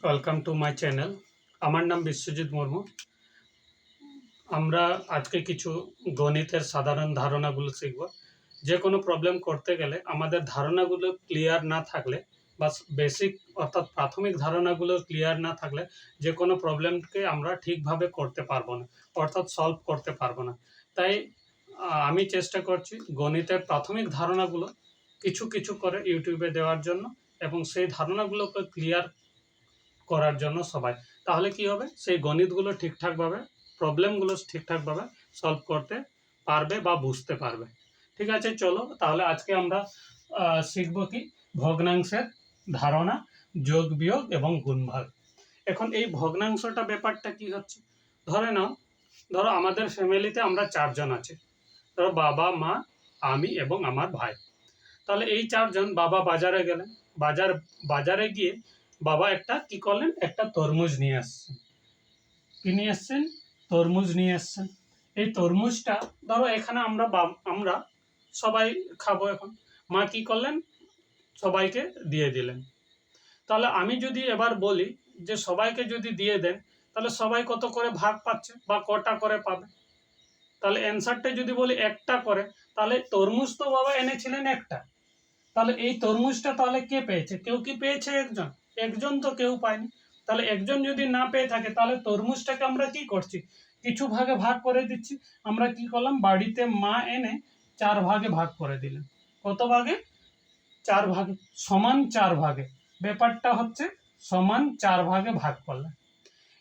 Welcome to my channel. আমার নাম বিশ্বজিৎ মুর্মু। আমরা আজকে কিছু গণিতের সাধারণ ধারণাগুলো শিখব। যে কোনো প্রবলেম করতে গেলে আমাদের ধারণাগুলো ক্লিয়ার না থাকলে বা বেসিক অর্থাৎ প্রাথমিক ধারণাগুলো ক্লিয়ার না থাকলে যে কোনো প্রবলেমকে আমরা ঠিকভাবে করতে পারবো না, অর্থাৎ সলভ করতে পারবো না। তাই আমি চেষ্টা করছি গণিতের প্রাথমিক ধারণাগুলো কিছু কিছু করে ইউটিউবে দেওয়ার জন্য এবং সেই ধারণাগুলোকে ক্লিয়ার করার জন্য সবাই। তাহলে কি হবে, সেই গণিতগুলো ঠিকঠাকভাবে প্রবলেমগুলো ঠিকঠাকভাবে সলভ করতে পারবে বা বুঝতে পারবে। ঠিক আছে, চলো তাহলে আজকে আমরা শিখব কি ভগ্নাংশের ধারণা, যোগ বিয়োগ এবং গুণভাগ। এখন এই ভগ্নাংশটা ব্যাপারটা কি হচ্ছে, ধরো আমাদের ফ্যামিলিতে আমরা চারজন আছি। ধরো বাবা, মা, আমি এবং আমার ভাই। তাহলে এই চারজন, বাবা বাজারে গেলেন, বাজারে গিয়ে বাবা একটা কি করলেন, একটা তরমুজ নিয়ে আসছেন। কি নিয়ে আসছেন? তরমুজ নিয়ে আসছেন। এই তরমুজটা ধরো এখানে আমরা সবাই খাবো। এখন মা কি করলেন, সবাইকে দিয়ে দিলেন। তাহলে আমি যদি এবার বলি যে সবাইকে যদি দিয়ে দেন, তাহলে সবাই কত করে ভাগ পাচ্ছে বা কটা করে পাবে? তাহলে অ্যান্সারটা যদি বলি একটা করে, তাহলে তরমুজ তো বাবা এনেছিলেন একটা, তাহলে এই তরমুজটা তাহলে কে পেয়েছে? কেউ কি পেয়েছে? একজন। একজন তো কেউ পায়নি। তাহলে একজন যদি না পেয়ে থাকে, তাহলে তরমুজটাকে আমরা কি করছি, কিছু ভাগে ভাগ করে দিচ্ছি। আমরা কি করলাম, বাড়িতে মা এনে 4 ভাগে ভাগ করে দিলেন। কত ভাগে? 4 ভাগে, সমান 4 ভাগে। ব্যাপারটা হচ্ছে সমান 4 ভাগে ভাগ করলাম।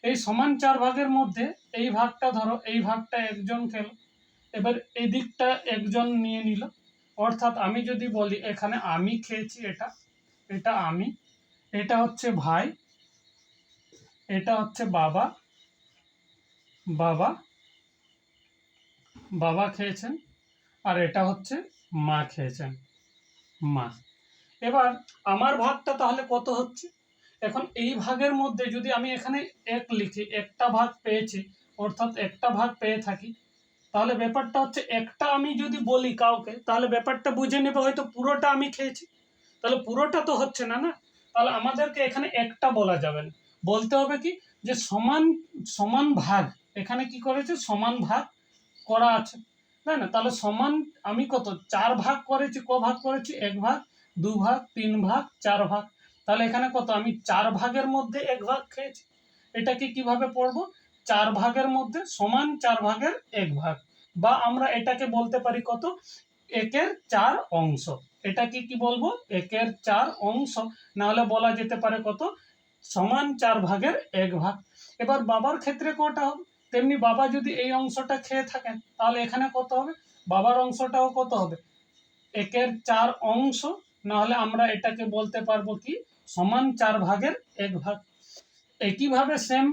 এই সমান 4 ভাগের মধ্যে এই ভাগটা, ধরো এই ভাগটা একজন খেলো, এবার এই দিকটা একজন নিয়ে নিল। অর্থাৎ আমি যদি বলি এখানে আমি খেয়েছি, এটা এটা আমি, এটা হচ্ছে ভাই, এটা হচ্ছে বাবা, বাবা বাবা খেয়েছেন, আর এটা হচ্ছে মা খেয়েছেন, মা। এবার আমার ভাগটা তাহলে কত হচ্ছে? এখন এই ভাগের মধ্যে যদি আমি এখানে এক লিখি, একটা ভাগ পেয়েছি, অর্থাৎ একটা ভাগ পেয়ে থাকি, তাহলে ব্যাপারটা হচ্ছে একটা আমি যদি বলি কাউকে, তাহলে ব্যাপারটা বুঝে নেবে হয়তো পুরোটা আমি খেয়েছি। তাহলে পুরোটা তো হচ্ছে না, না? তাহলে আমাদেরকে এখানে একটা বলা যাবে না, বলতে হবে কি, যে সমান সমান ভাগ। এখানে কি করেছে, সমান ভাগ করা আছে, তাই না? তাহলে সমান, আমি কত 4 ভাগ করেছি, ক ভাগ করেছি? 1 ভাগ, 2 ভাগ, 3 ভাগ, 4 ভাগ। তাহলে এখানে কত, আমি 4 ভাগের মধ্যে 1 ভাগ খেয়েছি। এটাকে কিভাবে পড়বো, 4 ভাগের মধ্যে সমান 4 ভাগের 1 ভাগ, বা আমরা এটাকে বলতে পারি কত, 1/4 অংশ। এটাকে কি বলবো, 1/4 অংশ। না হলে বলা যেতে পারে কত, সমান 4 ভাগের 1 ভাগ। এবার বাবার ক্ষেত্রে কটা হবে, তেমনি বাবা যদি এই অংশটা খেয়ে থাকেন, তাহলে এখানে কত হবে, বাবার অংশটাও কত হবে, 1/4 অংশ। না হলে আমরা এটাকে বলতে পারবো কি, সমান 4 ভাগের 1 ভাগ। একইভাবে সেম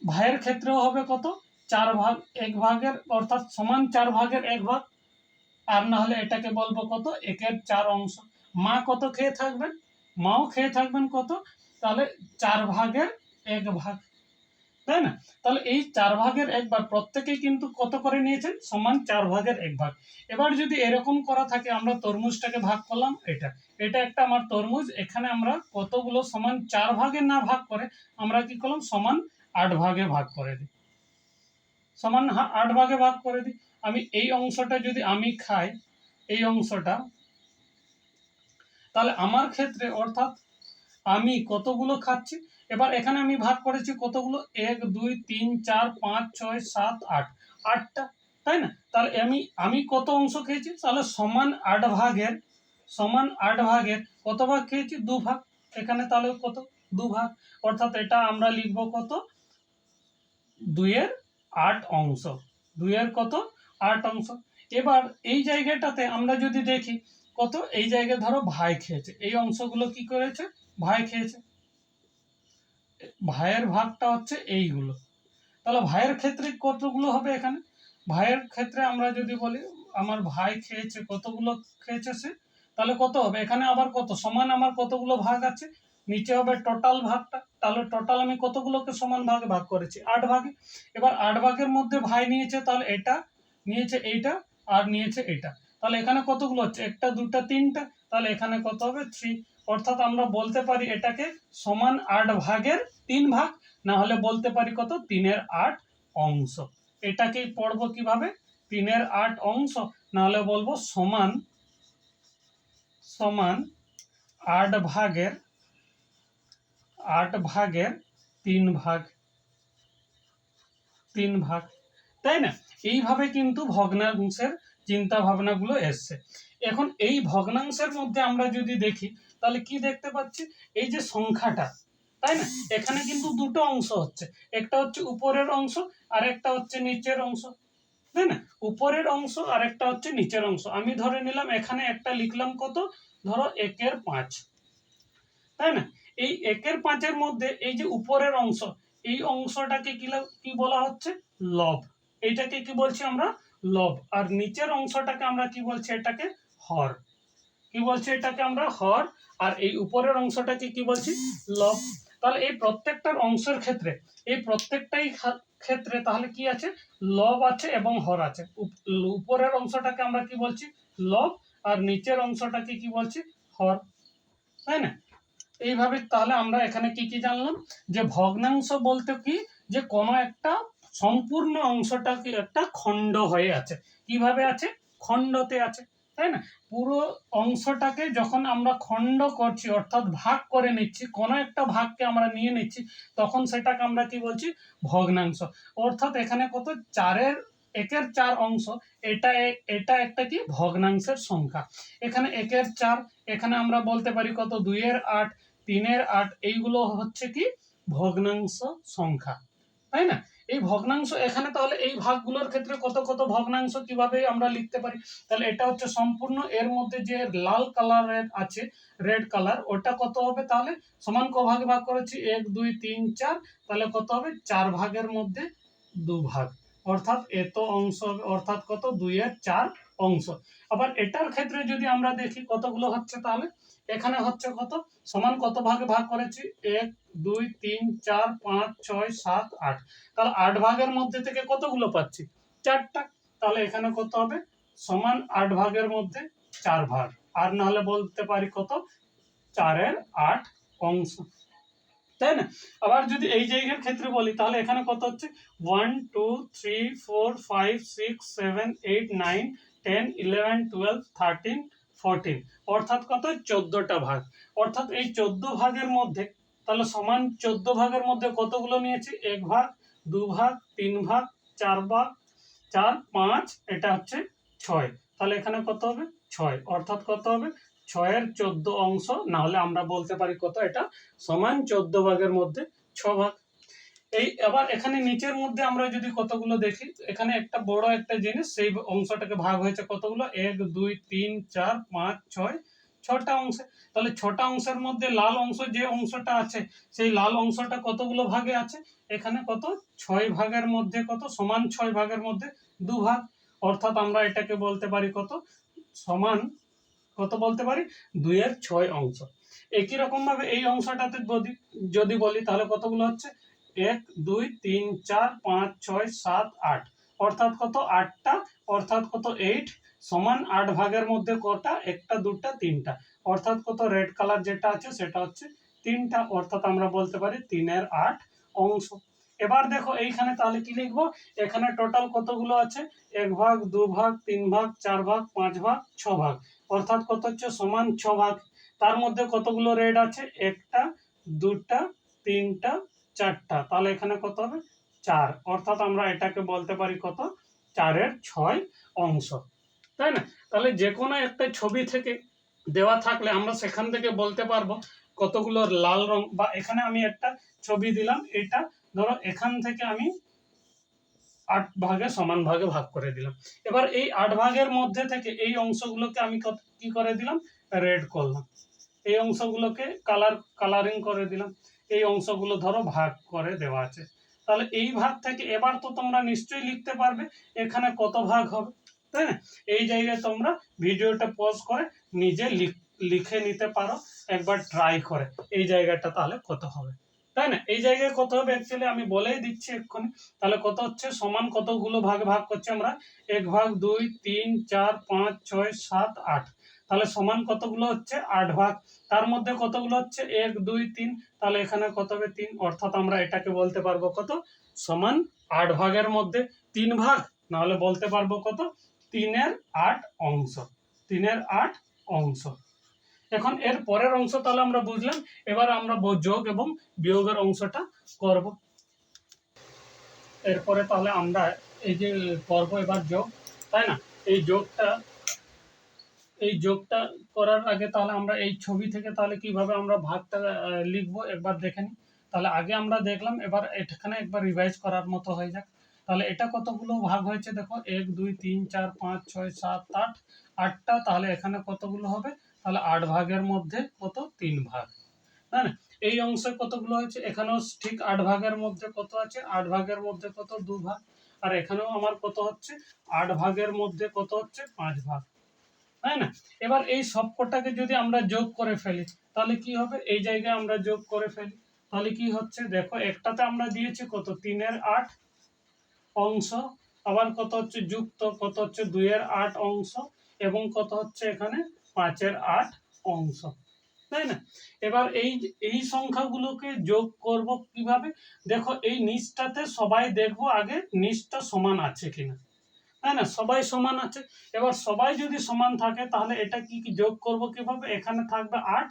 ভাইয়ের ক্ষেত্রেও হবে কত, 4 ভাগ 1 ভাগের, অর্থাৎ সমান 4 ভাগের 1 ভাগ। আর না হলে এটাকে বলবো কত, 1/4 অংশ। মা কত খেয়ে থাকবেন, মাও খেয়ে থাকবেন কত, তাহলে 4 ভাগের 1 ভাগ, তাই না? তাহলে এই 4 ভাগের 1 ভাগ প্রত্যেকেই কিন্তু কত করে নিয়েছেন, সমান 4 ভাগের 1 ভাগ। এবার যদি এরকম করা থাকে, আমরা তরমুজটাকে ভাগ করলাম, এটা এটা একটা আমার তরমুজ, এখানে আমরা কতগুলো সমান 4 ভাগে না ভাগ করে আমরা কি করলাম, সমান 8 ভাগে ভাগ করে দিই, সমান 8 ভাগে ভাগ করে দিই। আমি এই অংশটা যদি আমি খাই, এই অংশটা, তাহলে আমার ক্ষেত্রে অর্থাৎ আমি কতগুলো খাচ্ছি, এবার এখানে আমি ভাগ করেছি কতগুলো, 1 2 3 4 5 6 7 8, 8টা, তাই না? তাহলে আমি কত অংশ খেয়েছি, তাহলে সমান 8 ভাগের, সমান 8 ভাগের কত ভাগ খেয়েছি, 2 ভাগ। এখানে তাহলে কত, 2 ভাগ। অর্থাৎ এটা আমরা লিখব কত, 2/8 অংশ, 2 কত, 8 অংশ। এবার এই জায়গাটাতে আমরা যদি দেখি কত, এই জায়গায় ধরো ভাই খেয়েছে, এই অংশগুলো কি করেছে, ভাই খেয়েছে, ভাইয়ের ভাগটা হচ্ছে এইগুলো। তাহলে ভাইয়ের ক্ষেত্রে কতগুলো হবে, এখানে ভাইয়ের ক্ষেত্রে আমরা যদি বলি আমার ভাই খেয়েছে, কতগুলো খেয়েছে সে, তাহলে কত হবে, এখানে আবার কত, সমান আমার কতগুলো ভাগ আছে, নিচে হবে টোটাল ভাগটা। তাহলে টোটাল আমি কতগুলোকে সমান ভাগে ভাগ করেছি, 8 ভাগে। এবার 8 ভাগের মধ্যে ভাই নিয়েছে, তাহলে এটা নিয়েছে, এইটা আর নিয়েছে এটা। তাহলে এখানে কতগুলো হচ্ছে, একটা দুটা তিনটা, তাহলে এখানে কত হবে, 3। অর্থাৎ আমরা বলতে পারি এটাকে সমান 8 ভাগের 3 ভাগ, না হলে বলতে পারি কত 3-এর 8 অংশ। এটাকেই পড়বো কিভাবে 3-এর 8 অংশ, না হলে বলবো সমান 8 ভাগের 3 ভাগ, তাই না? এইভাবে কিন্তু ভগ্নাংশের চিন্তা ভাবনাগুলো এসছে। এখন এই ভগ্নাংশের মধ্যে আমরা যদি দেখি তাহলে কি দেখতে পাচ্ছি, এই যে সংখ্যাটা, তাই না, এখানে কিন্তু দুটো অংশ হচ্ছে, একটা হচ্ছে উপরের অংশ আর একটা হচ্ছে নিচের অংশ, তাই না? উপরের অংশ আর একটা হচ্ছে নিচের অংশ। আমি ধরে নিলাম এখানে একটা লিখলাম কত, ধরো 1-এর 5, তাই না? এই 1-এর 5-এর মধ্যে এই যে উপরের অংশ, এই অংশটাকে কি বলা হচ্ছে, লব। এইটাকে কি বলছি আমরা, লব। আর নিচের অংশটাকে আমরা কি বলছি, এটাকে হর। কি বলছি, এটাকে আমরা হর। আর এই উপরের অংশটাকে কি বলছি, লব। তাহলে এই প্রত্যেকটার অংশের ক্ষেত্রে, এই প্রত্যেকটাই ক্ষেত্রে তাহলে কি আছে, লব আছে এবং হর আছে। উপরের অংশটাকে আমরা কি বলছি, লব, আর নিচের অংশটাকে কি বলছি, হর, তাই না? এইভাবে তাহলে আমরা এখানে কি কি জানলাম, যে ভগ্নাংশ বলতে কি, যে কোনো একটা সম্পূর্ণ অংশটা কি একটা খণ্ড হয়ে আছে। কিভাবে আছে, খণ্ডতে আছে, তাই না? পুরো অংশটাকে যখন আমরা খণ্ড করছি, অর্থাৎ ভাগ করে নিচ্ছি, কোনো একটা ভাগকে আমরা নিয়ে নিচ্ছি, তখন সেটাকে আমরা কি বলছি, ভগ্নাংশ। অর্থাৎ এখানে কত, 1-এর 4 অংশ, এটা একটা কি ভগ্নাংশের সংখ্যা। এখানে 1-এর 4, এখানে আমরা বলতে পারি কত 2-এর 8, 3-এর 8, এইগুলো হচ্ছে কি ভগ্নাংশ সংখ্যা, তাই না? এই ভগ্নাংশ এখানে তাহলে এই ভাগগুলোর ক্ষেত্রে কত কত ভগ্নাংশ কিভাবে আমরা লিখতে পারি, তাহলে এটা হচ্ছে সম্পূর্ণ, এর মধ্যে যে লাল কালারের আছে, রেড কালার, ওটা কত হবে, তাহলে সমান ক ভাগে ভাগ করেছি, 1 2 3 4, তাহলে কত হবে, 4 ভাগের মধ্যে 2 ভাগ, অর্থাৎ এত অংশ, অর্থাৎ কত 2-এর 4 অংশ। আবার এটার ক্ষেত্রে যদি আমরা দেখি কতগুলো হচ্ছে, তাহলে এখানে হচ্ছে কত, সমান কত ভাগে ভাগ করেছি, 1 2 3 4 5 6 7 8, তাহলে 8 ভাগের মধ্যে থেকে কতগুলো পাচ্ছি, 4টা। তাহলে এখানে কত হবে, সমান 8 ভাগের মধ্যে 4 ভাগ, আর না হলে বলতে পারি কত, 4-এর 8 অংশ, তাই না? আবার যদি এই জায়গার ক্ষেত্রে বলি, তাহলে এখানে কত হচ্ছে, 1 2 3 4 5 6 7 8 9 10 11 12 13 14, অর্থাৎ কত, 14টা ভাগ। অর্থাৎ এই 14 ভাগের মধ্যে, তাহলে সমান 14 ভাগের মধ্যে কতগুলো নিয়েছি, 1 ভাগ 2 ভাগ 3 ভাগ 4 ভাগ 4 5, এটা হচ্ছে 6, তাহলে এখানে কত হবে, 6, অর্থাৎ কত হবে, 6-এর 14 অংশ, না হলে আমরা বলতে পারি কত, এটা সমান 14 ভাগের মধ্যে 6 ভাগ। এই আবার এখানে নিচের মধ্যে আমরা যদি কতগুলো দেখি, এখানে একটা বড় একটা জিনিস, সেই অংশটাকে ভাগ হয়েছে কতগুলো, 1 2 3 4 5 6, 6টা অংশে। তাহলে 6টা অংশের মধ্যে লাল অংশ যে অংশটা আছে, সেই লাল অংশটা কতগুলো ভাগে আছে, এখানে কত, 6 ভাগের মধ্যে কত, সমান 6 ভাগের মধ্যে 2 ভাগ, অর্থাৎ আমরা এটাকে বলতে পারি কত, সমান কত বলতে পারি, 2-এর 6 অংশ। একই রকম ভাবে এই অংশটাতে যদি বলি, তাহলে কতগুলো হচ্ছে, 1 2 3 4 5 6 7 8, অর্থাৎ কত, 8টা, অর্থাৎ কত 8, সমান 8 ভাগের মধ্যে কটা, একটা দুটা তিনটা, অর্থাৎ কত, রেড কালার যেটা আছে সেটা হচ্ছে 3টা, অর্থাৎ আমরা বলতে পারি 3-এর 8 অংশ। এবার দেখো এইখানে তাহলে কি লিখবো, এখানে টোটাল কতগুলো আছে, 1 ভাগ 2 ভাগ 3 ভাগ 4 ভাগ 5 ভাগ 6 ভাগ, অর্থাৎ কত হচ্ছে, সমান 6 ভাগ। তার মধ্যে কতগুলো রেড আছে, একটা দুটা তিনটা 4টা, তাহলে এখানে কত হবে, 4, অর্থাৎ আমরা এটাকে বলতে পারি কত, 4-এর 6 অংশ, তাই না? তাহলে যে কোনো একটা ছবি থেকে দেওয়া থাকলে আমরা সেখান থেকে বলতে পারবো কতগুলো লাল রং, বা এখানে আমি একটা ছবি দিলাম, এটা ধরো এখান থেকে আমি 8 ভাগে সমান ভাগে ভাগ করে দিলাম। এবার এই 8 ভাগের মধ্যে থেকে এই অংশগুলোকে আমি কি করে দিলাম, রেড করলাম, এই অংশগুলোকে কালারিং করে দিলাম, এই অংশগুলো ধরো ভাগ করে দেওয়া আছে। তাহলে এই ভাগ থেকে এবার তো তোমরা নিশ্চয়ই লিখতে পারবে এখানে কত ভাগ হবে, তাই না? এই জায়গায় তোমরা ভিডিওটা পজ করে নিজে লিখে নিতে পারো, একবার ট্রাই করে এই জায়গাটা তাহলে কত হবে, তাই না? এই জায়গায় কত হবে অ্যাকচুয়ালি আমি বলেই দিচ্ছি এক্ষুনি। তাহলে কত হচ্ছে, সমান কতগুলো ভাগে ভাগ করছি আমরা, 1 ভাগ 2 3 4 5 6 7 8, তাহলে সমান কতগুলো হচ্ছে 8 ভাগ, তার মধ্যে কতগুলো হচ্ছে 1 2 3, তাহলে এখানে কত হবে 3, অর্থাৎ আমরা এটাকে বলতে পারবো কত সমান 8 ভাগের মধ্যে 3 ভাগ, নাহলে বলতে পারবো কত 3 এর 8 অংশ, 3 এর 8 অংশ। এখন এর পরের অংশ তাহলে আমরা বুঝলাম, এবার আমরা যোগ এবং বিয়োগের অংশটা করব। এরপরে তাহলে আমরা এই যে করব এবার যোগ, তাই না? এই যোগটা করার আগে তাহলে আমরা এই ছবি থেকে তাহলে কিভাবে আমরা ভাগটা লিখবো একবার দেখে নিই। তাহলে আগে আমরা দেখলাম, এবার এখানে একবার রিভাইজ করার মতো হয়ে যাক। তাহলে এটা কতগুলো ভাগ হয়েছে দেখো, 1 2 3 4 5 6 7 8, 8টা। তাহলে এখানে কতগুলো হবে, তাহলে 8 ভাগের মধ্যে কত 3 ভাগ, তাই না? এই অংশে কতগুলো হয়েছে, এখানেও ঠিক 8 ভাগের মধ্যে কত আছে, 8 ভাগের মধ্যে কত 2 ভাগ, আর এখানেও আমার কত হচ্ছে 8 ভাগের মধ্যে কত হচ্ছে 5 ভাগ, তাই না? এবার এই সবকটাকে যদি আমরা যোগ করে ফেলি তাহলে কি হবে, এই জায়গায় আমরা যোগ করে ফেলি, তাহলে কি হচ্ছে দেখো, একটাতে আমরা দিয়েছি কত 3 এর 8 অংশ, আবার কত হচ্ছে যুক্ত কত হচ্ছে 2 এর 8 অংশ, এবং কত হচ্ছে এখানে 5 এর 8 অংশ, তাই না? এবার এই সংখ্যাগুলোকে যোগ করব কিভাবে, দেখো এই নিচটাতে সবাই দেখবো আগে নিচটা সমান আছে কিনা, তাই না? সবাই সমান আছে। এবার সবাই যদি সমান থাকে তাহলে এটা কি যোগ করব কিভাবে, এখানে থাকবে 8,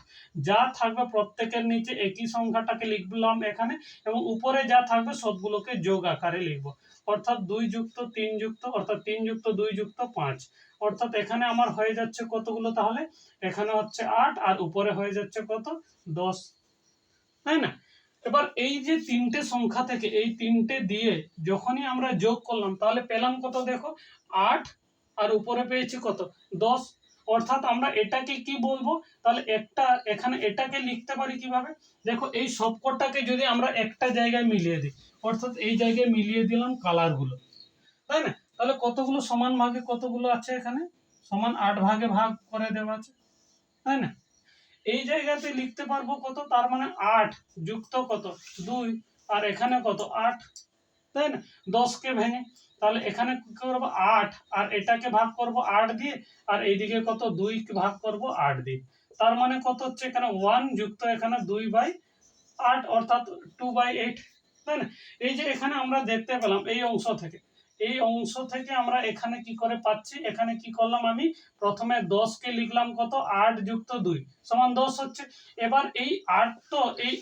যা থাকবে প্রত্যেকের নিচে একই সংখ্যাটাকে লিখলাম এখানে, এবং উপরে যা থাকবে সবগুলোকে যোগ আকারে লিখব, অর্থাৎ 2 যুক্ত 3 যুক্ত, অর্থাৎ 3 যুক্ত 2 যুক্ত 5, অর্থাৎ এখানে আমার হয়ে যাচ্ছে কতগুলো, তাহলে এখানে হচ্ছে 8 আর উপরে হয়ে যাচ্ছে কত 10, তাই না? এবার এই যে তিনটে সংখ্যা থেকে এই তিনটে দিয়ে যখনই আমরা যোগ করলাম তাহলে পেলাম কত দেখো 8, আর উপরে পেয়েছি কত 10, অর্থাৎ আমরা এটাকে কি বলবো, তাহলে একটা এখানে এটাকে লিখতে পারি কিভাবে, দেখো এই সবকটাকে যদি আমরা একটা জায়গায় মিলিয়ে দিই, অর্থাৎ এই জায়গায় মিলিয়ে দিলাম কালার গুলো, তাই না? তাহলে কতগুলো সমান ভাগে কতগুলো আছে, এখানে সমান 8 ভাগে ভাগ করে দেওয়া আছে, তাই না? এই জায়গাতে লিখতে পারবো কত, তার মানে 8 যুক্ত কত 2, আর এখানে কত 8, তাই না? 10 কে ভেঙে, তাহলে এখানে কি করবো 8, আর এটাকে ভাগ করব 8 দিয়ে, আর এইদিকে কত 2 কে ভাগ করব 8 দিয়ে, তার মানে কত হচ্ছে এখানে 1 যুক্ত এখানে 2/8, অর্থাৎ 2/8, তাই না? এই যে এখানে আমরা দেখতে পেলাম এই অংশ থেকে আমরা এখানে কি করে পাচ্ছি, এখানে কি করলাম, আমি প্রথমে 10 কে লিখলাম কত 8 যুক্ত 2 সমান 10 হচ্ছে। এবার এই 8 তো এই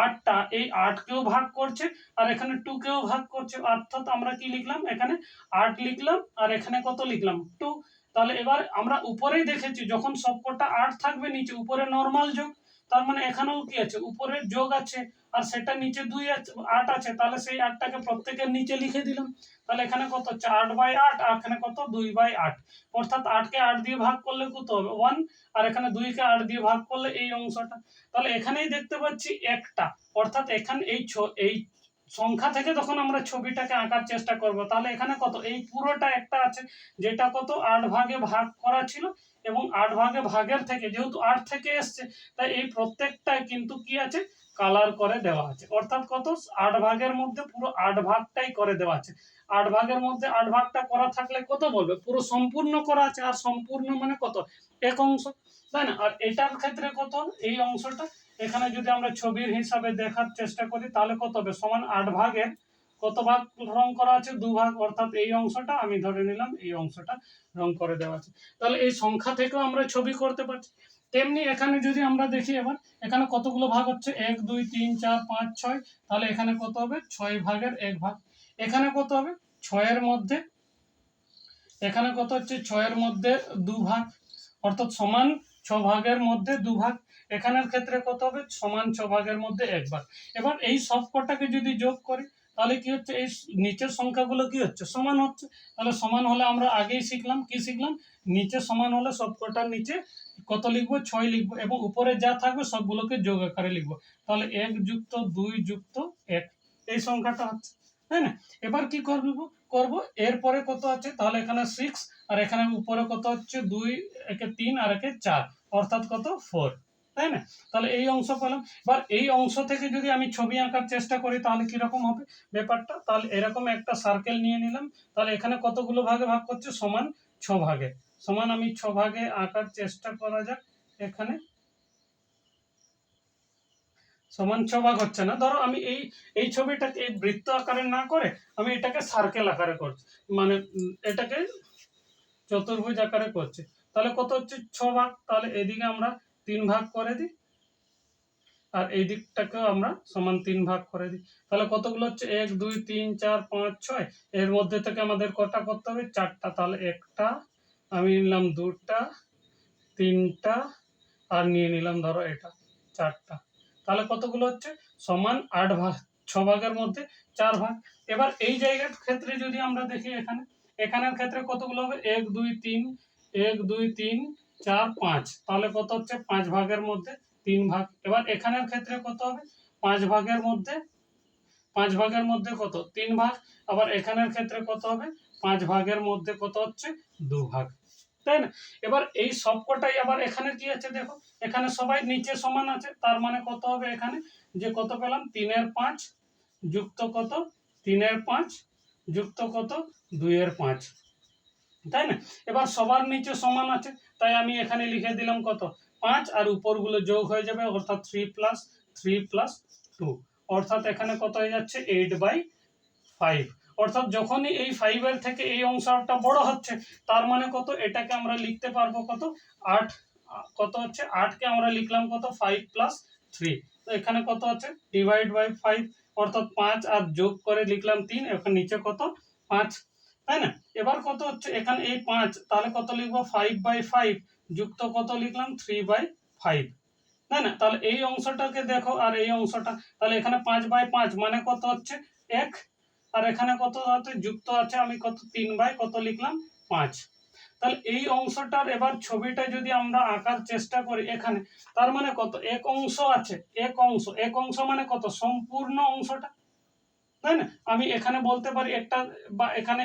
8টা এই 8 কেও ভাগ করছে, আর এখানে 2 কেও ভাগ করছে, অর্থাৎ আমরা কি লিখলাম এখানে 8 লিখলাম, আর এখানে কত লিখলাম 2। তাহলে এবার আমরা উপরেই দেখেছি যখন সবকটা 8 থাকবে নিচে উপরে নরমাল যোগ, তার মানে এখানেও কি আছে উপরে যোগ আছে, আর সেটা নিচে 2 আছে 8 আছে, তাহলে সেই 8টাকে প্রত্যেকের নিচে লিখে দিলাম, তাহলে এখানে কত হচ্ছে 8/8, আর এখানে কত 2/8, অর্থাৎ 8 কে 8 দিয়ে ভাগ করলে কত হবে 1, আর এখানে 2 কে 8 দিয়ে ভাগ করলে এই অংশটা, তাহলে এখানেই দেখতে পাচ্ছি একটা, অর্থাৎ এখানে এই সংখ্যা থেকে তখন আমরা ছবিটাকে আঁকার চেষ্টা করব, তাহলে এখানে কত এই পুরোটা একটা আছে যেটা কত 8 ভাগে ভাগ করা ছিল, এবং 8 ভাগে ভাগের থেকে যেহেতু 8 থেকে এসছে, তাই এই প্রত্যেকটাই কিন্তু কি আছে কালার করে দেওয়া আছে, অর্থাৎ কত 8 ভাগের মধ্যে পুরো 8 ভাগটাই করে দেওয়া আছে। 8 ভাগের মধ্যে 8 ভাগটা করা থাকলে কত বলবে, পুরো সম্পূর্ণ করা আছে, আর সম্পূর্ণ মানে কত এক অংশ, তাই না? আর এটার ক্ষেত্রে কত এই অংশটা, এখানে যদি আমরা ছবির হিসাবে দেখার চেষ্টা করি তাহলে কত হবে সমান 8 ভাগের কত ভাগ রং করা আছে 2 ভাগ, অর্থাৎ এই অংশটা আমি ধরে নিলাম এই অংশটা রং করে দেওয়া আছে। তাহলে এই সংখ্যা থেকেও আমরা ছবি করতে পারছি। তেমনি এখানে যদি আমরা দেখি, এবার এখানে কতগুলো ভাগ হচ্ছে 1 2 3 4 5 6, তাহলে এখানে কত হবে 6 ভাগের 1 ভাগ, এখানে কত হবে 6 এর মধ্যে, এখানে কত হচ্ছে 6 এর মধ্যে 2 ভাগ, অর্থাৎ সমান 6 ভাগের মধ্যে 2 ভাগ, এখানের ক্ষেত্রে কত হবে সমান 6 ভাগের মধ্যে 1 ভাগ। এবার এই সব কটাকে যদি যোগ করি তাহলে কি হচ্ছে এই নিচের সংখ্যাগুলো কি হচ্ছে সমান হচ্ছে, তাহলে সমান হলে আমরা আগেই শিখলাম কি শিখলাম, নিচে সমান হলে সব কটার নিচে কত লিখবো 6 লিখবো, এবং উপরে যা থাকবে সবগুলোকে যোগ আকারে লিখবো, তাহলে 1 যুক্ত 2 যুক্ত 1 এই সংখ্যাটা হচ্ছে, তাই না? এবার কি করব এরপরে কত আছে, তাহলে এখানে 6, আর এখানে উপরে কত হচ্ছে 2 একে 3 আর একে 4, অর্থাৎ কত 4, তাই না? তাহলে এই অংশ পেলাম। এবার এই অংশ থেকে যদি আমি ছবি আঁকার চেষ্টা করি তাহলে কিরকম হবে ব্যাপারটা, তাহলে এরকম একটা সার্কেল নিয়ে নিলাম, তাহলে এখানে কতগুলো ভাগে ভাগ করছে সমান ভাগে, সমান আমি 6 ভাগে আঁকার চেষ্টা করা যাক। এখানে সমান 6 ভাগ হচ্ছে না, ধরো আমি এই ছবিটাকে এই বৃত্ত আকারে না করে আমি এটাকে সার্কেল আকারে করছি, মানে এটাকে চতুর্ভুজ আকারে করছি। তাহলে কত হচ্ছে 6 ভাগ, তাহলে এদিকে আমরা 3 ভাগ করে দিই, আর এই দিকটাকেও আমরা সমান 3 ভাগ করে দিই। তাহলে কতগুলো হচ্ছে 1 2 3 4 5 6, এর মধ্যে থেকে আমাদের কটা করতে হবে 4টা, তাহলে একটা আমি নিলাম, 2টা, 3টা, আর নিয়ে নিলাম ধরো এটা 4টা। তাহলে কতগুলো হচ্ছে সমান 8 ভাগ, 6 ভাগের মধ্যে 4 ভাগ। এবার এই জায়গার ক্ষেত্রে যদি আমরা দেখি এখানের ক্ষেত্রে কতগুলো হবে 1 2 3, 1 2 3 4 5, তাহলে কত হচ্ছে 5 ভাগের মধ্যে 3 ভাগ। এবার এখানের ক্ষেত্রে কত হবে 5 ভাগের মধ্যে, 5 ভাগের মধ্যে কত 3 ভাগ। আবার এখানের ক্ষেত্রে কত হবে 5 ভাগের মধ্যে কত হচ্ছে 2 ভাগ, তাই না? এবার এই সবকটাই আবার এখানে কি আছে দেখো, এখানে সবাই নিচে সমান আছে, তার মানে কত হবে এখানে যে কত পেলাম 3 এর 5 যুক্ত কত 3 এর 5 যুক্ত কত 2 এর 5, তাই না? এবার সবার নিচে সমান আছে, তাই আমি এখানে লিখে দিলাম কত 5, আর উপরগুলো যোগ হয়ে যাবে, অর্থাৎ 3 + 3 + 2, অর্থাৎ এখানে কত হয়ে যাচ্ছে 8/5। অর্থাৎ যখনই এই 5 এর থেকে এই অংশটা বড় হচ্ছে, তার মানে কত এটাকে আমরা লিখতে পারবো কত 8, কত হচ্ছে 8 কে আমরা লিখলাম কত 5 + 3, তো এখানে কত হচ্ছে /5, অর্থাৎ 5 আর যোগ করে লিখলাম 3, এখন নিচে কত 5, তাই না? এবার কত হচ্ছে এখানে এই 5, তাহলে কত লিখবো 5/5 যুক্ত কত লিখলাম 3/5, তাই না? তাহলে এই অংশটাকে দেখো আর এই অংশটা, তাহলে এখানে 5/5 মানে কত হচ্ছে 1, আর এখানে কত আছে যুক্ত আছে, আমি কত 3 কত লিখলাম 5। তাহলে এই অংশটার এবার ছবিটা যদি আমরা আঁকার চেষ্টা করি এখানে, তার মানে কত এক অংশ আছে, এক অংশ মানে কত সম্পূর্ণ অংশটা, তাই না? আমি এখানে বলতে পারি একটা, বা এখানে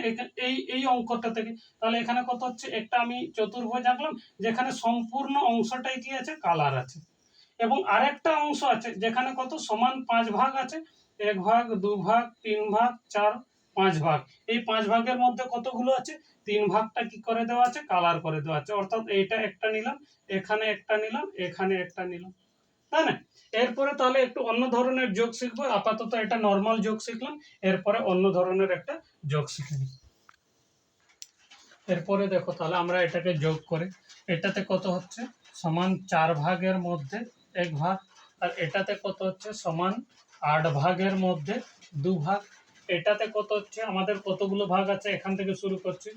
এই অঙ্কটা থেকে, তাহলে এখানে কত হচ্ছে একটা আমি চতুর্ভুজ আঁকলাম যেখানে সম্পূর্ণ অংশটাই কি আছে কালার আছে, এবং আরেকটা অংশ আছে যেখানে কত সমান 5 ভাগ আছে, 1 ভাগ 2 ভাগ 3 ভাগ 4 5 ভাগ। এই 5 ভাগের মধ্যে কতগুলো আছে 3 ভাগটা কি করে দেওয়া আছে কালার করে দেওয়া আছে, অর্থাৎ এইটা একটা নিলাম, এখানে একটা নিলাম, এখানে একটা নিলাম, তাই না? এরপরে তাহলে একটু অন্য ধরনের যোগ শিখবো, আপাতত এটা নরমাল যোগ শিখলাম, এরপরে অন্য ধরনের একটা যোগ শিখে নিই। এরপরে দেখো তাহলে আমরা এটাকে যোগ করে, এটাতে কত হচ্ছে সমান 4 ভাগের মধ্যে 1 ভাগ, আর এটাতে কত হচ্ছে সমান 8 ভাগের মধ্যে 2 ভাগ। এটাতে কত হচ্ছে আমাদের কতগুলো ভাগ আছে এখান থেকে শুরু করছি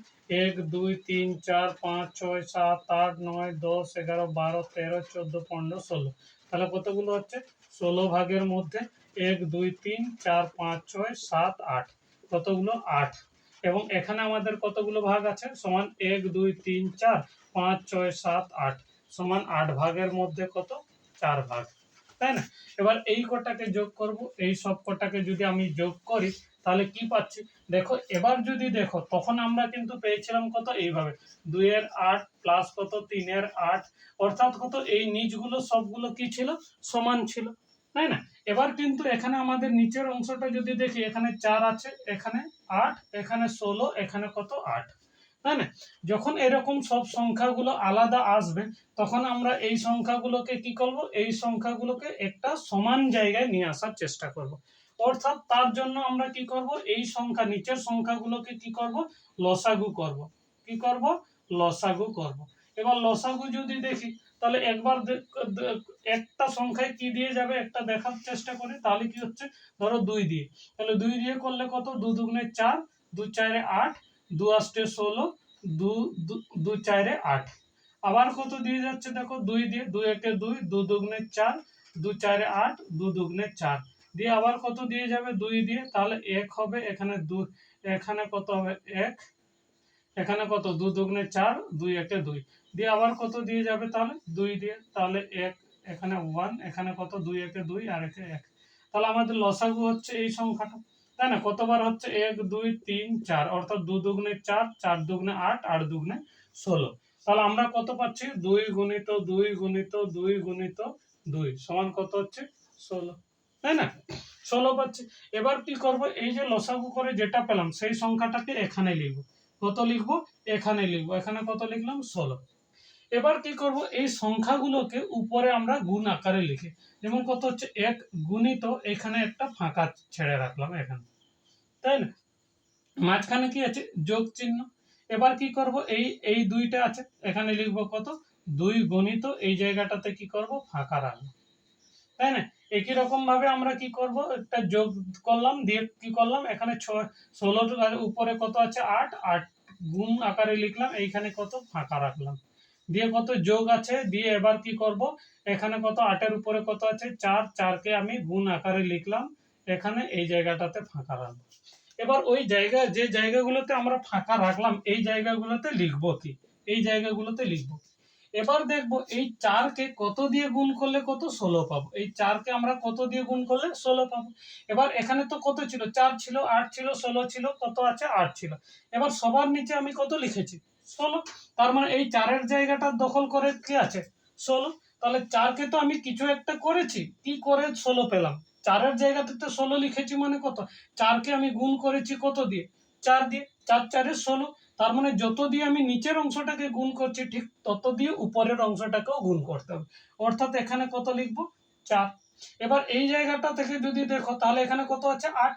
1 2 3 4 5 6 7 8 9 10 11 12 13 14 15 16, তাহলে কতগুলো হচ্ছে 16 ভাগের মধ্যে 1 2 3 4 5 6 7 8, কতগুলো 8। এবং এখানে আমাদের কতগুলো ভাগ আছে সমান 1 2 3 4 5 6 7 8, সমান 8 ভাগের মধ্যে কত 4 ভাগ, তাই না? এবার এই কটাকে যোগ করব, এই সব কটাকে যদি আমি যোগ করি তাহলে কি পাচ্ছি দেখো, এবার যদি দেখো তখন আমরা কিন্তু পেয়েছিলাম কত এইভাবে 2 এর 8 প্লাস কত 3 এর 8, অর্থাৎ কত এই নিচগুলো সবগুলো কি ছিল সমান ছিল, তাই না? এবার কিন্তু এখানে আমাদের নিচের অংশটা যদি দেখি এখানে 4 আছে, এখানে 8, এখানে 16, এখানে কত 8, তাই না? যখন এরকম সব সংখ্যাগুলো আলাদা আসবে তখন আমরা এই সংখ্যাগুলোকে কি করব, এই সংখ্যাগুলোকে একটা সমান জায়গায় নিয়ে আসার চেষ্টা করব, অর্থাৎ তার জন্য আমরা কি করব এই সংখ্যা নিচের সংখ্যাগুলোকে কি করব লসাগু করব, কি করব লসাগু করব। এবার লসাগু যদি দেখি তাহলে একবার একটা সংখ্যায় কি দিয়ে যাবে একটা দেখার চেষ্টা করি, তাহলে কি হচ্ছে ধরো 2 দিয়ে, তাহলে 2 দিয়ে করলে কত 2 দুগুণে 4, 2 4 8, 2 8 16, 2 4 8, আবার কত দিয়ে যাচ্ছে দেখো 2 দিয়ে, 2 1 2, 2 দুগুণে 4, 2 4 8, 2 দুগুণে 4 দিয়ে আবার কত দিয়ে যাবে 2 দিয়ে, তাহলে 1 হবে, এখানে 2, এখানে কত হবে 1, এখানে কত 2 দুগুণে 4, 2 1 2 দিয়ে আবার কত দিয়ে যাবে তাহলে 2 দিয়ে, তাহলে 1, এখানে 1, এখানে কত 2 1 2 আর 1 1, তাহলে আমাদের লসাগু হচ্ছে এই সংখ্যাটা, তাই না? কতবার হচ্ছে 1 2 3 4, অর্থাৎ 2 দুগুণে 4, 4 দুগুণে 8, 8 দুগুণে 16, তাহলে আমরা কত পাচ্ছি 2 গুণিত 2 গুণিত 2 গুণিত 2 সমান কত হচ্ছে 16, তাই না? 16 পাচ্ছি। এবার কি করব এই যে লসাগু করে যেটা পেলাম সেই সংখ্যাটাকে এখানে লিখব, কত লিখবো, এখানে লিখবো, এখানে কত লিখলাম 16। এবার কি করব, এই সংখ্যাগুলোকে উপরে আমরা গুণ আকারে লিখি। যেমন কত হচ্ছে 1 গুণিত এখানে একটা ফাঁকা ছেড়ে রাখলাম এখানে, তাই না, মাঝখানে কি আছে যোগ চিহ্ন। এবার কি করব, এই দুইটা আছে এখানে লিখবো কত 2 গুণিত এই জায়গাটাতে কি করব ফাঁকা রাখবো, তাই না। একই রকম ভাবে আমরা কি করব, একটা যোগ করলাম, দিয়ে কি করলাম এখানে 16 উপরে কত আছে 8, 8 গুণ আকারে লিখলাম, এইখানে কত ফাঁকা রাখলাম, দিয়ে কত যোগ আছে, দিয়ে এবার কি করব, এখানে কত 8 এর উপরে কত আছে 4, 4 কে আমি গুণ আকারে লিখলাম, এখানে এই জায়গাটাতে ফাঁকা রাখবো। এবার ওই জায়গা, যে জায়গাগুলোতে আমরা ফাঁকা রাখলাম এই জায়গাগুলোতে লিখবো কি, এই জায়গাগুলোতে লিখবো। এবার দেখবো এই 4 কে কত দিয়ে গুণ করলে কত 16 পাবো, এই 4 কে আমরা কত দিয়ে গুণ করলে 16 পাবো। এবার এখানে তো কত ছিল 4 ছিল, 8 ছিল, 16 ছিল, কত আছে 8 ছিল। এবার সবার নিচে আমি কত লিখেছি 16, তার মানে এই 4 এর জায়গাটা দখল করে কি আছে 16। তাহলে 4 কে তো আমি কিছু একটা করেছি, কি করে 16 পেলাম, 4 এর জায়গাতে তো 16 লিখেছি, মানে কত 4 কে আমি গুণ করেছি কত দিয়ে 4 দিয়ে, 4 4 16। তার মানে যত দিয়ে আমি নিচের অংশটাকে গুণ করছি ঠিক তত দিয়ে উপরের অংশটাকেও গুণ করতে হবে, অর্থাৎ এখানে কত লিখবো 4। এবার এই জায়গাটা থেকে যদি দেখো তাহলে এখানে কত আছে 8।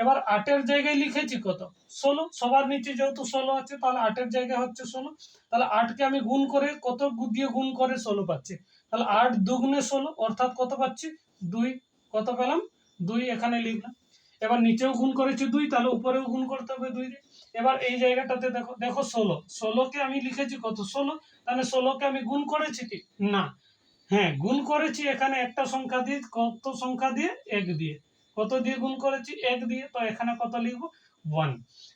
এবার 8 এর জায়গায় লিখেছি কত 16, সবার নিচে যেহেতু 16 আছে তাহলে 8 এর জায়গায় হচ্ছে 16। তাহলে 8 কে আমি গুণ করে কত দিয়ে গুণ করে 16 পাচ্ছি, তাহলে 8 দুগুণে 16 অর্থাৎ কত পাচ্ছি 2, কত পেলাম 2 এখানে লিখলাম। এবার নিচেও গুণ করেছি 2, তাহলে উপরেও গুণ করতে হবে 2 দিয়ে। এবার এই জায়গাটাতে দেখো দেখো 16, 16 কে আমি লিখেছি কত 16, তাহলে 16 কে আমি গুণ করেছি কি না, হ্যাঁ গুণ করেছি এখানে একটা সংখ্যা দিয়ে, কত সংখ্যা দিয়ে 1 দিয়ে, কত দিয়ে গুণ করেছি 1 দিয়ে, তো এখানে কত লিখবো 1।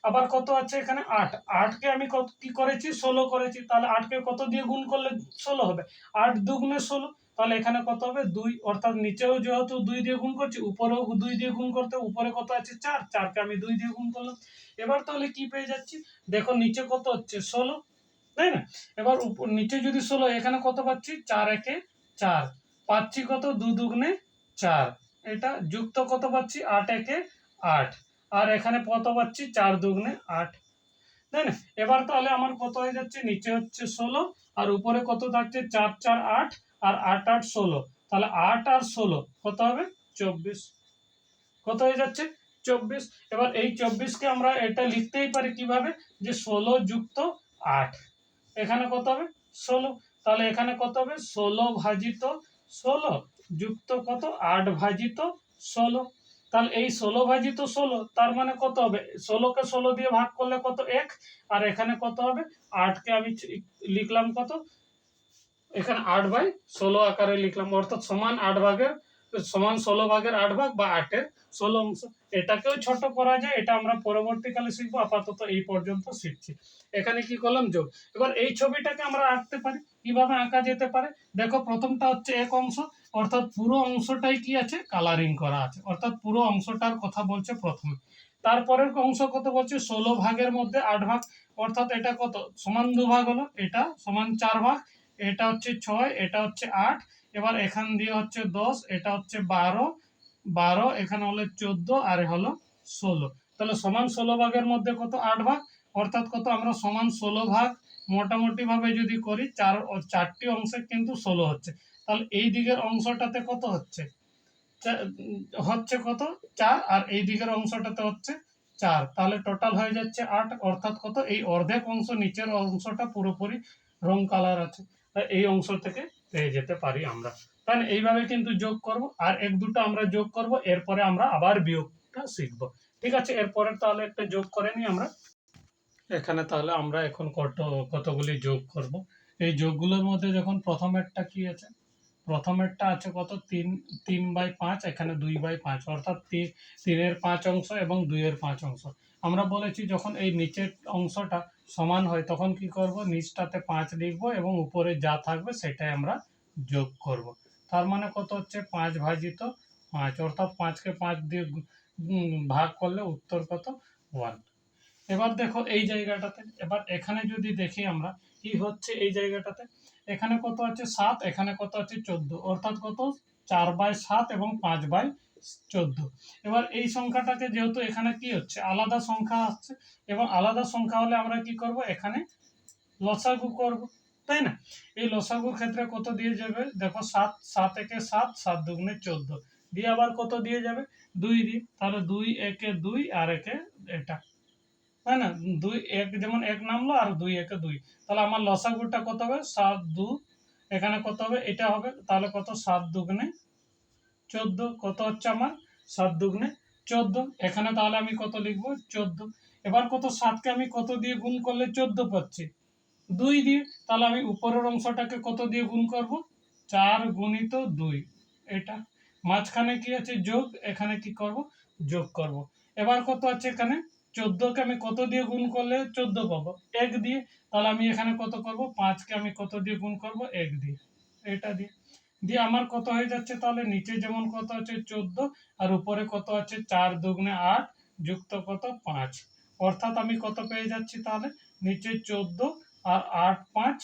আবার কত আছে এখানে 8, 8 কে আমি কত কি করেছি 16 করেছি, তাহলে 8 কে কত দিয়ে গুণ করলে 16 হবে, 8 দুগুণে 16, তাহলে এখানে কত হবে 2, অর্থাৎ নিচেও যেহেতু 2 দিয়ে গুণ করছি উপরেও 2 দিয়ে গুণ করতে, উপরে কত আছে 4, 4 কে আমি 2 দিয়ে গুণ করলাম। এবার তাহলে কি পেয়ে যাচ্ছি, দেখো নিচে কত হচ্ছে 16, তাই না। এবার উপর নিচে যদি 16, এখানে কত পাচ্ছি 4 একে 4, পাচ্ছি কত 2 দুগুণে 4, এটা যুক্ত কত পাচ্ছি 8 একে 8, আর এখানে কত পাচ্ছি 4 দুগুণে 8, তাই না। এবার তাহলে আমার কত হয়ে যাচ্ছে, নিচে হচ্ছে 16 আর উপরে কত থাকছে 4 4 8, আর 8 8 16, তাহলে 8 আর 16 কত হবে 24, কত হয়ে যাচ্ছে 24। এবার এই 24 কে আমরা এটা লিখতেই পারি কিভাবে, যে 16 যুক্ত 8, এখানে কত হবে 16, তাহলে এখানে কত হবে 16 ভাজিত 16 যুক্ত কত 8 ভাজিত 16। তাহলে এই 16 ভাজিত 16 তার মানে কত হবে, 16 কে 16 দিয়ে ভাগ করলে কত 1, আর এখানে কত হবে 8 কে আমি লিখলাম কত, এখানে 8/16 আকারে লিখলাম, অর্থাৎ সমান 8 ভাগের সমান 16 ভাগের 8 ভাগ বা 8 এর 16 অংশ। এটাকেও ছোট করা যায়, এটা আমরা পরবর্তীকালে শিখবো, আপাতত এই পর্যন্ত শিখছি। এখানে কি করলাম যোগ। এবার এই ছবিটাকে আমরা আঁকতে পারি, কিভাবে আঁকা যেতে পারে, দেখো প্রথমটা হচ্ছে এক অংশ, অর্থাৎ পুরো অংশটাই কি আছে কালারিং করা আছে, অর্থাৎ পুরো অংশটার কথা বলছে প্রথমে। তারপরের অংশ কত বলছে 16 ভাগের মধ্যে 8 ভাগ, অর্থাৎ এটা কত সমান 2 ভাগ হলো, এটা সমান 4 ভাগ, এটা হচ্ছে 6, এটা হচ্ছে 8, এবার এখান দিয়ে হচ্ছে 10, এটা হচ্ছে 12, 12 এখানে হলো 14, আর হলো 16, তাহলে সমান 16 ভাগের মধ্যে কত 8 ভাগ, অর্থাৎ কত আমরা সমান 16 ভাগ মোটামুটি ভাবে যদি করি চারটি অংশে কিন্তু 16 হচ্ছে, তাহলে এই দিকের অংশটাতে কত হচ্ছে হচ্ছে কত 4, আর এই দিকের অংশটাতে হচ্ছে 4, তাহলে টোটাল হয়ে যাচ্ছে 8, অর্থাৎ কত এই অর্ধেক অংশ নিচের অংশটা পুরোপুরি রং কালার আছে, তাই এই অংশ থেকে পেয়ে যেতে পারি আমরা। তাহলে এইভাবে কিন্তু যোগ করব, আর এক দুটো আমরা যোগ করব, এরপরে আমরা আবার বিয়োগটা শিখব। ঠিক আছে, এরপরে তাহলে একটা যোগ করে নিই আমরা। এখানে তাহলে আমরা এখন কতগুলি যোগ করব। এই যোগগুলোর মধ্যে যখন প্রথমেরটা কি আছে, প্রথমেরটা আছে কত 3/5, এখানে 2/5, অর্থাৎ 3-এর 5 অংশ এবং 2-এর 5 অংশ। আমরা বলেছি যখন এই নিচের অংশটা সমান হয় তখন কি করব, নিচটাতে 5 লিখব এবং উপরে যা থাকবে সেটাই আমরা যোগ করব। তার মানে কত হচ্ছে 5 ভাজিত 5, অর্থাৎ 5কে 5 দিয়ে ভাগ করলে উত্তর কত 1। এবার দেখো এই জায়গাটাতে, এবার এখানে যদি দেখি আমরা কি হচ্ছে এই জায়গাটাতে, এখানে কত আছে 7, এখানে কত আছে 14, অর্থাৎ কত 4/7 এবং 5/7, 14। এবার এই সংখ্যাটাকে যেহেতু এখানে কি হচ্ছে আলাদা সংখ্যা আসছে, এবং আলাদা সংখ্যা হলে আমরা কি করব এখানে লসাগু করব, তাই না? এই লসাগুর ক্ষেত্রে কত দিয়ে যাবে দেখো 7, 7 একে 7, 7 দুগুণে 14 দিয়ে আবার কত দিয়ে যাবে 2 দিয়ে, তাহলে 2 একে 2 আর একে এটা, তাই না? 2 এক যেমন 1 নামলো আর 2 একে 2, তাহলে আমার লসাগুটা কত হবে 7 2, এখানে কত হবে এটা হবে, তাহলে কত 7 দুগুণে 14, কত হচ্ছে আমার 7 দুগুণে 14, এখানে তাহলে আমি কত লিখবো 14। এবার কত 7কে আমি কত দিয়ে গুণ করলে 14 পাচ্ছি 2 দিয়ে, তাহলে আমি উপরের অংশটাকে কত দিয়ে গুণ করব 4 গুণিত 2, এটা মাঝখানে কি আছে যোগ, এখানে কি করব যোগ করব। এবার কত আছে এখানে 14কে আমি কত দিয়ে গুণ করলে 14 পাবো 1 দিয়ে, তাহলে আমি এখানে কত করব 5কে আমি কত দিয়ে গুণ করব 1 দিয়ে, এটা দিয়ে দিয়ে আমার কত হয়ে যাচ্ছে তাহলে নিচে যেমন কত আছে 14 আর উপরে কত আছে 4 দুগুণে 8 যুক্ত কত 5, অর্থাৎ আমি কত পেয়ে যাচ্ছি তাহলে নিচে 14 আর 8 5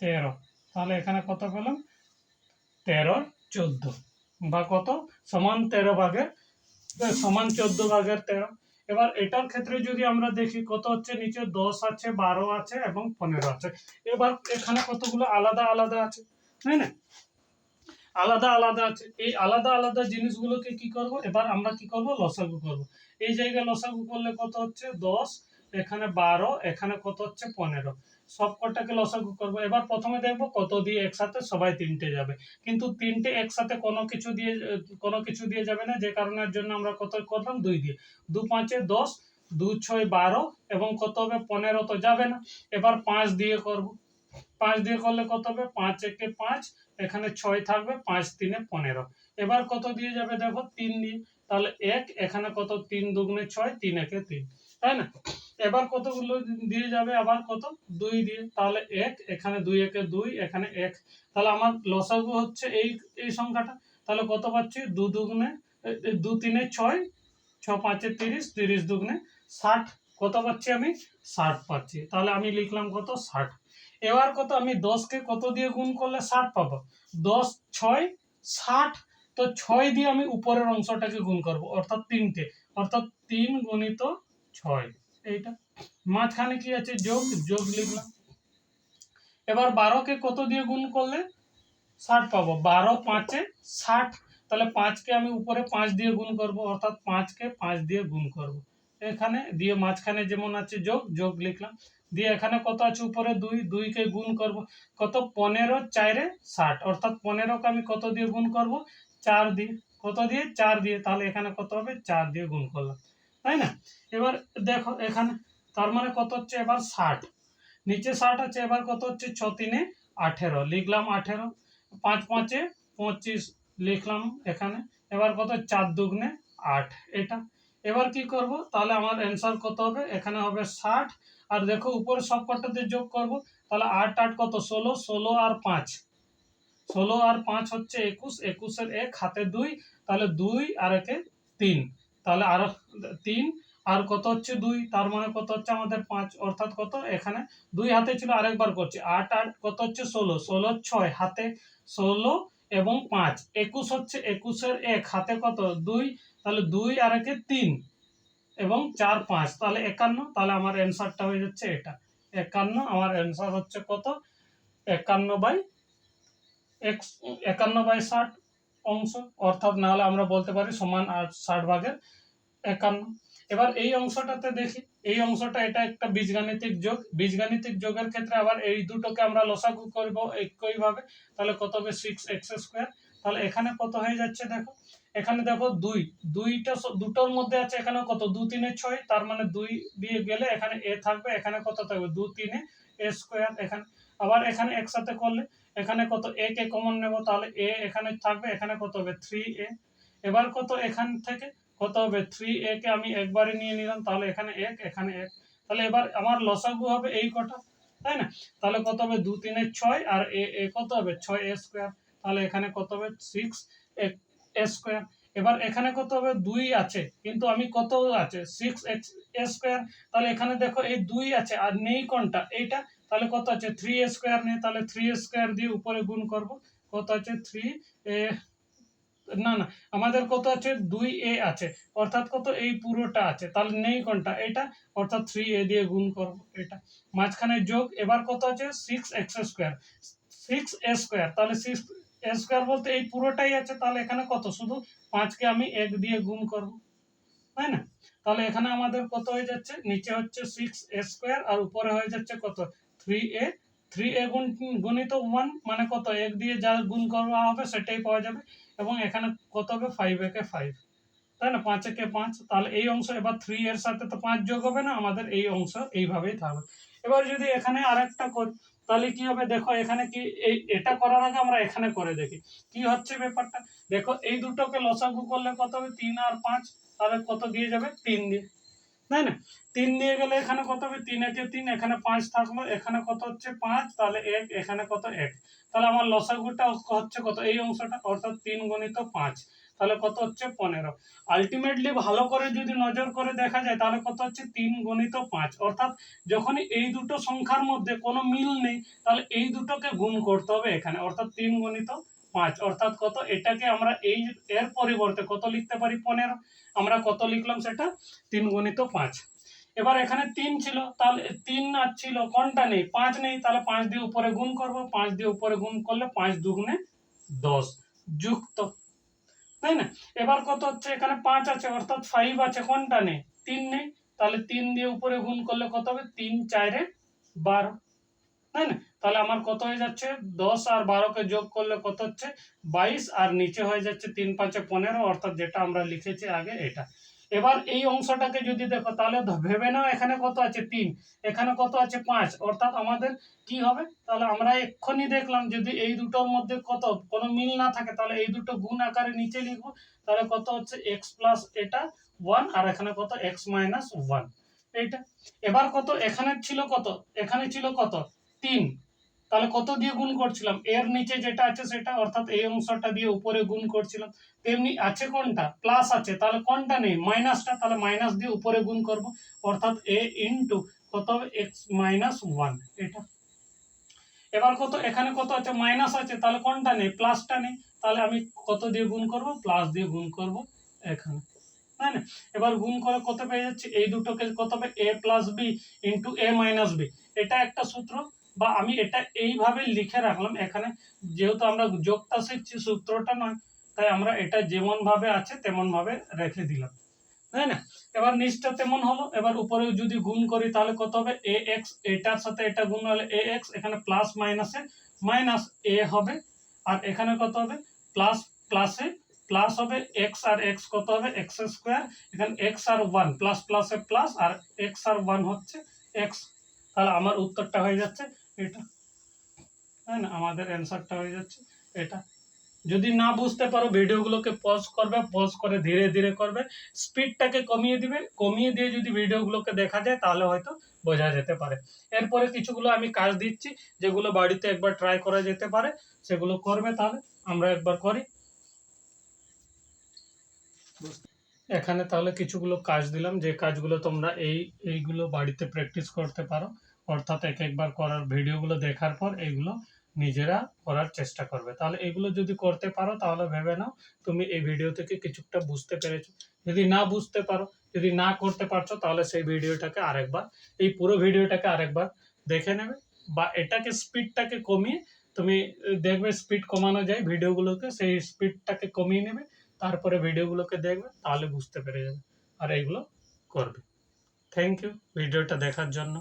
13, তাহলে এখানে কত পেলাম 13 14 বা কত সমান 13 ভাগের সমান 14 ভাগের 13। এবার এটার ক্ষেত্রে যদি আমরা দেখি কত হচ্ছে নিচে 10 আছে 12 আছে এবং 15 আছে, এবার এখানে কতগুলো আলাদা আলাদা আছে, তাই না? আলাদা আলাদা আছে, এই আলাদা আলাদা জিনিসগুলোকে কি করব এবার আমরা কি করব লসাগু করব। এই জায়গায় লসাগু করলে কত হচ্ছে 10, এখানে 12, এখানে কত হচ্ছে 15, সব কটাকে লসাগু করব। এবার প্রথমে দেখব কত দিয়ে একসাথে সবাই তিনটে যাবে, কিন্তু তিনটে একসাথে কোনো কিছু দিয়ে যাবে না, যে কারণের জন্য আমরা কত করলাম 2 দিয়ে, 2 5 10, 2 6 12 এবং কত হবে 15 তো যাবে না, এবার 5 দিয়ে করব। 5 দিয়ে করলে কত হবে 5 একে 5, এখানে 6 থাকবে 5 3 15, এবার কত দিয়ে যাবে দেখো 3 দিয়ে, তাহলে 1, এখানে কত 3 দুগুণে 6, 3 একে 3, তাই না? এবার কতগুলো দিয়ে যাবে আবার কত 2 দিয়ে, তাহলে 1, এখানে 2 একে 2, এখানে 1, তাহলে আমার লসাগু হচ্ছে এই সংখ্যাটা, তাহলে কত পাচ্ছি 2 দুগুণে 2 3 6, 6 5 30, 30 দুগুণে 60, কত পাচ্ছি আমি 60 পাচ্ছি, তাহলে আমি লিখলাম কত 60। এবার কত আমি 10কে কত দিয়ে গুণ করলে 60 পাবো 10 6 60, তো 6 দিয়ে আমি উপরের অংশটাকে গুণ করব অর্থাৎ 3টে, অর্থাৎ 3 গুণিত 6, এইটা মাঝখানে কি আছে যোগ, যোগ লিখলাম। এবার 12কে কত দিয়ে গুণ করলে 60 পাবো 12 5 60, তাহলে 5কে আমি উপরে 5 দিয়ে গুণ করব অর্থাৎ 5কে 5 দিয়ে গুণ করব, এখানে দিয়ে মাঝখানে যেমন আছে যোগ, যোগ লিখলাম। দিয়ে এখানে কত আছে উপরে 2, 2কে গুণ করব কত 15 4 60, অর্থাৎ 15কে আমি কত দিয়ে গুণ করব 4 দিয়ে, কত দিয়ে 4 দিয়ে, তাহলে এখানে কত হবে 4 দিয়ে গুণ করলাম, তাই না? এবার দেখো এখানে তার মানে কত হচ্ছে এবার 60, নিচে 60 আছে, এবার কত হচ্ছে 6 3 18 লিখলাম 18, 5 5 25 লিখলাম এখানে, এবার কত 4 দুগুণে 8, এটা এবার কি করব তাহলে আমার অ্যান্সার কত হবে এখানে হবে 60, আর দেখো উপরে সব কটাতে যোগ করব, তাহলে 8 8 কত 16, 16 আর 5, 16 আর 5 হচ্ছে 21, 21 এর 1 হাতে 2, তাহলে 2 আর একে 3, তাহলে আরো 3 আর কত হচ্ছে 2, তার মানে কত হচ্ছে আমাদের 5, অর্থাৎ কত এখানে 2 হাতে ছিল আরেকবার করছি 8 8 কত হচ্ছে 16, 16 6 হাতে 16 এবং 5, 21 হচ্ছে 21 এর 1 হাতে কত 2, তাহলে 2 আর একে 3 এবং 4 5, তাহলে 51, তাহলে আমার অ্যান্সারটা হয়ে যাচ্ছে এটা 51, আমার অ্যান্সার হচ্ছে কত 51/60 অংশ, অর্থাৎ না হলে আমরা বলতে পারি সমান 60 ভাগের 51। এবার এই অংশটাতে দেখি, এই অংশটা এটা একটা বীজগাণিতিক যোগ, বীজগাণিতিক যোগের ক্ষেত্রে আবার এই দুটোকে আমরা লসাগু করব একইভাবে, তাহলে কত হবে 6x², তাহলে এখানে কত হয়ে যাচ্ছে দেখো, এখানে দেখো 2, দুটোর মধ্যে আছে, এখানে কত 2 3 6, তার মানে 2 দিয়ে গেলে এখানে a থাকবে, এখানে কত থাকবে 2 3 a², এখানে আবার এখানে একসাথে করলে এখানে কত a কে কমন নেব, তাহলে a এখানে থাকবে, এখানে কত হবে 3a, এবার কত এখান থেকে কত হবে 3a কে আমি একবারে নিয়ে নিলাম, তাহলে এখানে 1 এখানে 1, তাহলে এবার আমার লসাগু হবে এই কটা, তাই না? তাহলে কত হবে 2 3 6 আর a কত হবে 6a², তাহলে এখানে কত হবে 6a², এবার এখানে কত হবে 2 আছে কিন্তু আমি কত আছে 6a², তাহলে এখানে দেখো এই 2 আছে আর নেই কোনটা এইটা, তাহলে কত আছে 3a² নেই, তাহলে 3a² দিয়ে উপরে গুণ করব, কত আছে 3a না না, আমাদের কত আছে 2a আছে, অর্থাৎ কত এই পুরোটা আছে, তাহলে নেই কোনটা এটা, অর্থাৎ 3a দিয়ে গুণ করব এটা, মাঝখানে যোগ, এবার কত আছে 6x স্কয়ার, 6a স্কয়ার, তাহলে 6a স্কয়ার বলতে এই পুরোটাই আছে, তাহলে এখানে কত শুধু 5 কে আমি 1 দিয়ে গুণ করব, তাই না? তাহলে এখানে আমাদের কত হয়ে যাচ্ছে, নিচে হচ্ছে 6a স্কয়ার আর উপরে হয়ে যাচ্ছে কত 3a, 3a গুণিত 1 মানে কত 1 দিয়ে যা গুণ করা হবে সেটাই পাওয়া যাবে, এবং এখানে কত হবে 5a কে 5, তাই না, 5 একে 5, তাহলে এই অংশ এবার 3 এর সাথে তো 5 যোগ হবে না, আমাদের এই অংশ এইভাবেই থাকবে। এবার যদি এখানে আরেকটা করি তাহলে কি হবে, দেখো এখানে কি এই এটা করার আগে আমরা এখানে করে দেখি কি হচ্ছে ব্যাপারটা। দেখো এই দুটোকে লসাগু করলে কত হবে 3 আর 5, তাহলে কত দিয়ে যাবে 3 দিয়ে, তাই না? 3 দিয়ে গেলে এখানে কত হবে 3 একে 3, এখানে 5 থাকলো, এখানে কত হচ্ছে 5, তাহলে 1, এখানে কত 1, তাহলে আমার লসাগুটা হচ্ছে কত এই অংশটা, অর্থাৎ 3 গুণিত 5, তাহলে কত হচ্ছে 15। আলটিমেটলি ভালো করে যদি নজর করে দেখা যায় তাহলে কত হচ্ছে 3 গুণিত 5, অর্থাৎ যখনই এই দুটো সংখ্যার মধ্যে কোনো মিল নেই তাহলে এই দুটোকে গুণ করতে হবে এখানে, অর্থাৎ 3 গুণিত 5, অর্থাৎ কত এটাকে আমরা এই এর পরিবর্তে কত লিখতে পারি 15, আমরা কত লিখলাম সেটা 3 গুণিত 5। এবার এখানে 3 ছিল, তাহলে 3 আর ছিল কোনটা নেই 5 নেই, তাহলে 5 দিয়ে উপরে গুণ করব, 5 দিয়ে উপরে গুণ করলে 5 দুগুণে 10 যুক্ত, তাই না? এবার কত হচ্ছে এখানে 5 আছে, অর্থাৎ 5 আছে, কোনটা নেই 3 নেই, তাহলে 3 দিয়ে উপরে গুণ করলে কত হবে 3 4 এ 12, তাই না? তাহলে আমার কত হয়ে যাচ্ছে 10 আর 12 কে যোগ করলে কত হচ্ছে 22, আর নিচে হয়ে যাচ্ছে 3 5 এ 15, অর্থাৎ যেটা আমরা লিখেছি আগে এটা। এবার এই অংশটাকে যদি দেখো তাহলে ভেবে নাও এখানে কত আছে 3, এখানে কত আছে 5, অর্থাৎ আমাদের কি হবে, তাহলে আমরা এক্ষুনি দেখলাম যদি এই দুটোর মধ্যে কত কোনো মিল না থাকে তাহলে এই দুটো গুণ আকারে নিচে লিখবো, তাহলে কত হচ্ছে x প্লাস এটা 1, আর এখানে কত x মাইনাস 1 এইটা। এবার কত এখানে ছিল কত, এখানে ছিল কত 3, তাহলে কত দিয়ে গুণ করছিলাম এর নিচে যেটা আছে সেটা, অর্থাৎ এই অংশটা দিয়ে উপরে গুণ করছিলাম, তেমনি আছে কোনটা প্লাস আছে, তাহলে কোনটা নেই মাইনাসটা, তাহলে মাইনাস দিয়ে উপরে গুণ করব, অর্থাৎ a ইনটু কত হবে x মাইনাস 1 এটা। এবার কত এখানে কত আছে মাইনাস আছে, তাহলে কোনটা নেই প্লাসটা নেই, তাহলে আমি কত দিয়ে গুণ করব প্লাস দিয়ে গুণ করব এখানে, তাই না? এবার গুণ করে কত পেয়ে যাচ্ছি এই দুটোকে কত হবে a plus B into a minus B, এটা একটা সূত্র, বা আমি এটা এইভাবে লিখে রাখলাম এখানে, যেহেতু আমরা যোগটা শিখছি সূত্রটা নয়, তাই আমরা এটা যেমন ভাবে আছে তেমন ভাবে রেখে দিলাম, তাই না? এবার নিচটা তেমন হলো, এবার উপরেও যদি গুণ করি তাহলে কত হবে ax, এটার সাথে এটা গুণ হলে ax, এখানে প্লাস মাইনাসে মাইনাস a হবে, আর এখানে কত হবে প্লাস প্লাসে প্লাস হবে x, আর x কত হবে x স্কয়ার, এখানে x আর 1 প্লাস প্লাসে প্লাস, আর x আর 1 হচ্ছে x, তাহলে আমার উত্তরটা হয়ে যাচ্ছে এটা, তাই না? আমাদের অ্যান্সারটা হয়ে যাচ্ছে এটা। যদি না বুঝতে পারো ভিডিওগুলোকে পজ করবে, পজ করে ধীরে ধীরে করবে, স্পিডটাকে কমিয়ে দিবে, কমিয়ে দিয়ে যদি ভিডিওগুলোকে দেখা যায় তাহলে হয়তো বোঝা যেতে পারে। এরপরে কিছুগুলো আমি কাজ দিচ্ছি যেগুলো বাড়িতে একবার ট্রাই করা যেতে পারে, সেগুলো করবে, তাহলে আমরা একবার করি। এখানে তাহলে কিছুগুলো কাজ দিলাম, যে কাজগুলো তোমরা এইগুলো বাড়িতে প্র্যাকটিস করতে পারো, অর্থাৎ এক একবার করার ভিডিওগুলো দেখার পর এইগুলো নিজেরা করার চেষ্টা করবে, তাহলে এগুলো যদি করতে পারো তাহলে ভেবে নাও তুমি এই ভিডিও থেকে কিছুটা বুঝতে পেরেছো। যদি না বুঝতে পারো, যদি না করতে পারছো, তাহলে সেই ভিডিওটাকে আরেকবার, এই পুরো ভিডিওটাকে আরেকবার দেখে নেবে, বা এটাকে স্পিডটাকে কমিয়ে তুমি দেখবে স্পিড কমানো যায় ভিডিওগুলোকে, সেই স্পিডটাকে কমিয়ে নেবে, তারপরে ভিডিওগুলোকে দেখবে, তাহলে বুঝতে পেরে যাবে আর এইগুলো করবে। থ্যাংক ইউ ভিডিওটা দেখার জন্য।